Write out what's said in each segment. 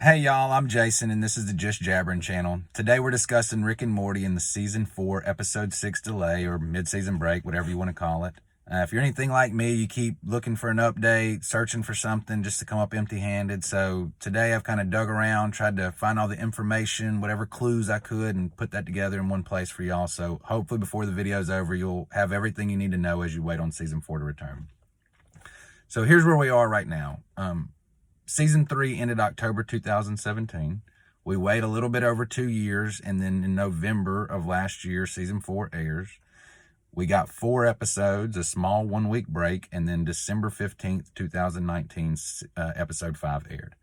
Hey y'all, I'm Jason and this is the Just Jabbering channel. Today we're discussing Rick and Morty in the season 4 episode 6 delay or mid-season break, whatever you want to call it. If you're anything like me, you keep looking for an update, searching for something just to come up empty-handed. So today I've kind of dug around, tried to find all the information, whatever clues I could, and put that together in one place for y'all. So hopefully before the video's over, you'll have everything you need to know as you wait on season 4 to return. So here's where we are right now. Season 3 ended October 2017. We wait a little bit over 2 years, and then in November of last year, season 4 airs. We got 4 episodes, a small 1-week break, and then December 15th, 2019, episode 5 aired.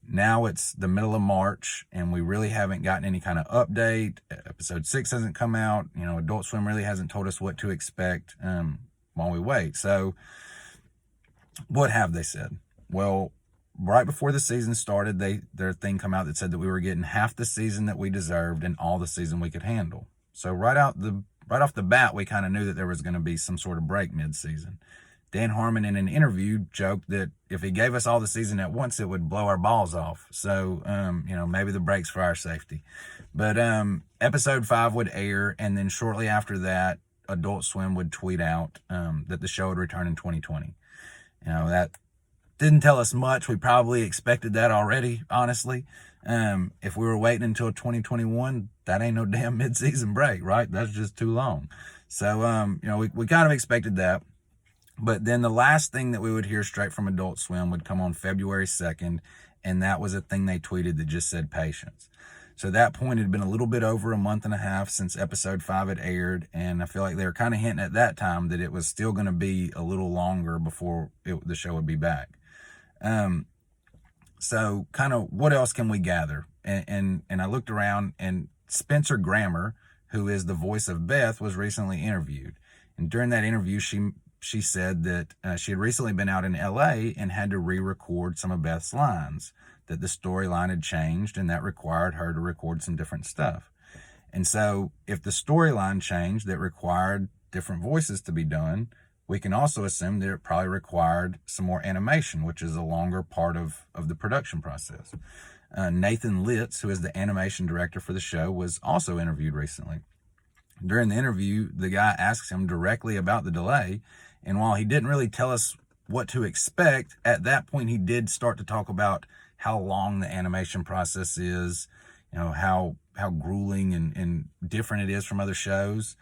Now it's the middle of March, and we really haven't gotten any kind of update. Episode 6 hasn't come out. Adult Swim really hasn't told us what to expect while we wait. So what have they said? Well, right before the season started, their thing come out that said that we were getting half the season that we deserved and all the season we could handle. So right off the bat, we kind of knew that there was going to be some sort of break mid-season. Dan Harmon in an interview joked that if he gave us all the season at once, it would blow our balls off. So, maybe the break's for our safety. But episode 5 would air, and then shortly after that, Adult Swim would tweet out that the show would return in 2020. That didn't tell us much. We probably expected that already, honestly. If we were waiting until 2021, that ain't no damn mid-season break, right? That's just too long. So, we kind of expected that. But then the last thing that we would hear straight from Adult Swim would come on February 2nd, and that was a thing they tweeted that just said patience. So at that point, it had been a little bit over a month and a half since episode 5 had aired, and I feel like they were kind of hinting at that time that it was still going to be a little longer before the show would be back. So kind of what else can we gather? And I looked around, and Spencer Grammer, who is the voice of Beth, was recently interviewed. And during that interview, she said that she had recently been out in LA and had to re-record some of Beth's lines, that the storyline had changed and that required her to record some different stuff. And so if the storyline changed that required different voices to be done, we can also assume that it probably required some more animation, which is a longer part of the production process. Nathan Litz, who is the animation director for the show, was also interviewed recently. During the interview, the guy asks him directly about the delay, and while he didn't really tell us what to expect, at that point he did start to talk about how long the animation process is, how grueling and different it is from other shows.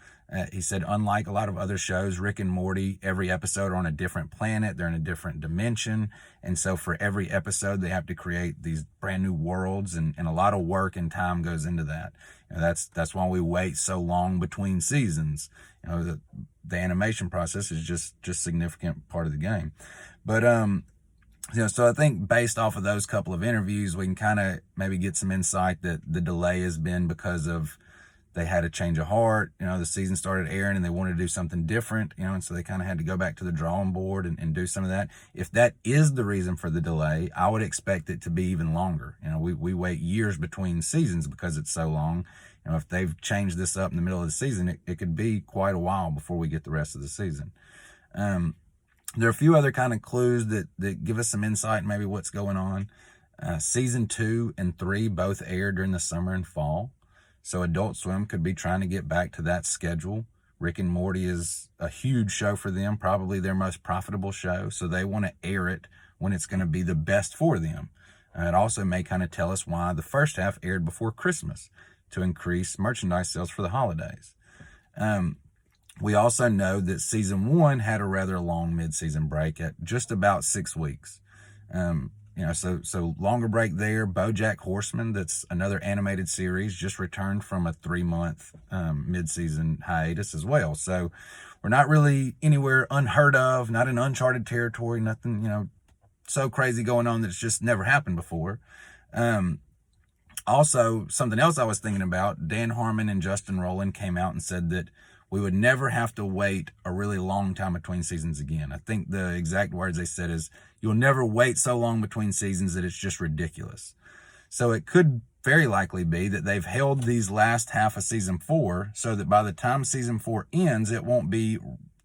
He said, unlike a lot of other shows, Rick and Morty, every episode are on a different planet. They're in a different dimension. And so for every episode, they have to create these brand new worlds, and a lot of work and time goes into that. That's why we wait so long between seasons. The animation process is just significant part of the game. But, so I think based off of those couple of interviews, we can kind of maybe get some insight that the delay has been because of they had a change of heart. The season started airing and they wanted to do something different, and so they kind of had to go back to the drawing board and do some of that. If that is the reason for the delay, I would expect it to be even longer. We wait years between seasons because it's so long. If they've changed this up in the middle of the season, it could be quite a while before we get the rest of the season. There are a few other kind of clues that give us some insight, maybe what's going on. Season 2 and 3 both aired during the summer and fall. So Adult Swim could be trying to get back to that schedule. Rick and Morty is a huge show for them, probably their most profitable show. So they want to air it when it's going to be the best for them. It also may kind of tell us why the first half aired before Christmas, to increase merchandise sales for the holidays. We also know that season 1 had a rather long mid-season break at just about 6 weeks. So longer break there. BoJack Horseman, that's another animated series, just returned from a 3-month mid-season hiatus as well. So we're not really anywhere unheard of, not in uncharted territory, nothing, so crazy going on that's just never happened before. Also, something else I was thinking about, Dan Harmon and Justin Roiland came out and said that we would never have to wait a really long time between seasons again. I think the exact words they said is, you'll never wait so long between seasons that it's just ridiculous. So it could very likely be that they've held these last half of season 4 so that by the time season 4 ends, it won't be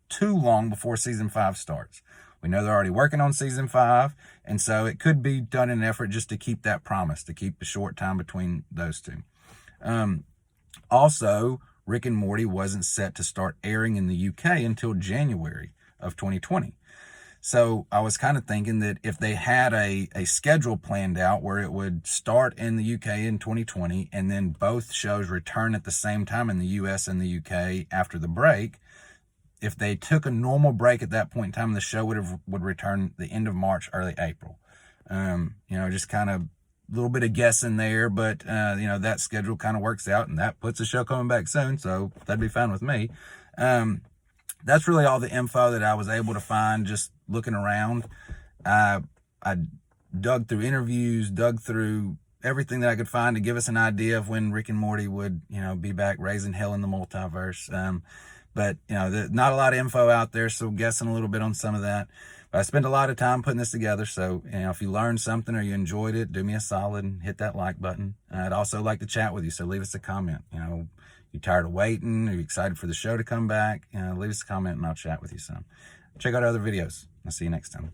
too long before season 5 starts. We know they're already working on season 5, And so it could be done in an effort just to keep that promise, to keep the short time between those two. Also, Rick and Morty wasn't set to start airing in the UK until January of 2020. So I was kind of thinking that if they had a schedule planned out where it would start in the UK in 2020 and then both shows return at the same time in the US and the UK after the break, if they took a normal break at that point in time, the show would return the end of March, early April. Just kind of a little bit of guessing there, but that schedule kind of works out, and that puts the show coming back soon, so that'd be fine with me. That's really all the info that I was able to find just looking around. I dug through interviews, dug through everything that I could find to give us an idea of when Rick and Morty would, be back raising hell in the multiverse. But not a lot of info out there, so guessing a little bit on some of that. But I spent a lot of time putting this together, so if you learned something or you enjoyed it, do me a solid and hit that like button. I'd also like to chat with you, so leave us a comment. You tired of waiting? Are you excited for the show to come back? Leave us a comment and I'll chat with you some. Check out other videos. I'll see you next time.